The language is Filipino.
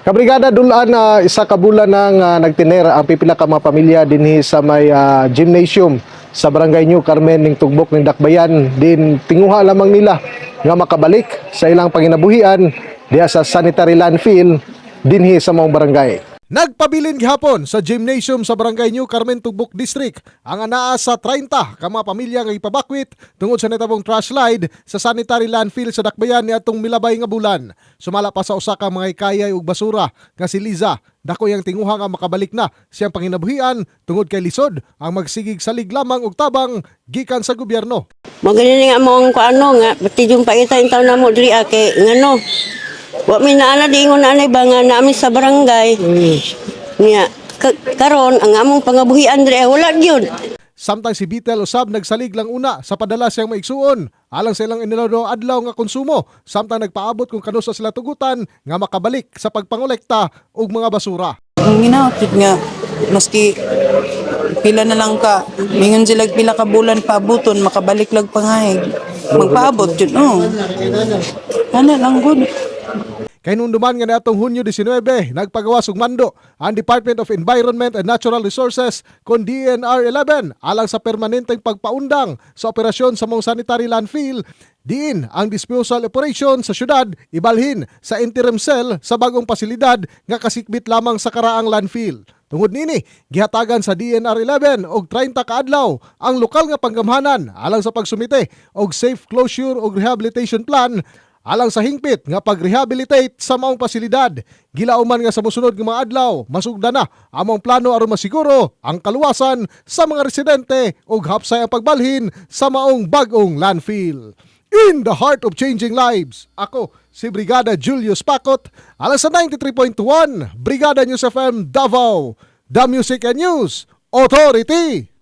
Kabrigada dulaan na isa ka bulan nang nagtiner ang pipila ka mga pamilya dinhi sa may gymnasium sa Barangay New Carmen ning Tugbok ning Dakbayan. Din tinguha lamang nila nga makabalik sa ilang panginabuhian diha sa sanitary landfill dinhi sa maong barangay. Nagpabilin gihapon sa gymnasium sa Barangay New Carmen Tugbok District ang anaa sa 30 ka mga pamilya nga ipabakwit tungod sa natabong trash slide sa sanitary landfill sa Dakbayan niadtong milabay nga bulan. Sumala pa sa usa ka mga ikayay ug basura nga si Liza. Dako yang tinguha nga makabalik na siyang panginabuhian tungod kay lisod ang magsigig salig lamang og tabang gikan sa gobyerno. Mo ganini nga mo ang kuano nga pati yung paita intaw na mo diri kay ngano. Wa mi naana di ingon anay ba nga namin sa barangay. Niya karon ang among pangabuhian diri wala gyud. Samtang si Bitel usab nagsalig lang una sa padala siyang maigsuon alang sa ilang inilado adlaw nga konsumo samtang nagpaabot kung kanusa sila tugutan nga makabalik sa pagpangolekta og mga basura. Ang ginawtid nga maski pila na lang ka mingon sila pila ka bulan paabuton makabalik lag pangahig magpaabot jud ana lang gud. Kay nung duman nga niadtong Hunyo 19, nagpagawas og mando ang Department of Environment and Natural Resources kon DNR-11 alang sa permanenteng pagpaundang sa operasyon sa mong sanitary landfill. Diin ang disposal operation sa syudad ibalhin sa interim cell sa bagong pasilidad nga kasikbit lamang sa karaang landfill. Tungod nini, gihatagan sa DNR-11 og 30 ka adlaw ang lokal nga panggamhanan alang sa pagsumite og safe closure og rehabilitation plan alang sa hingpit nga pag-rehabilitate sa maong pasilidad. Gilauman nga sa mosunod nga mga adlaw, masugda na among plano aron masiguro ang kaluwasan sa mga residente ug hapsay ang pagbalhin sa maong bag-ong landfill. In the heart of changing lives, ako si Brigada Julius Pacot, alang sa 93.1 Brigada News FM Davao, The Music and News Authority.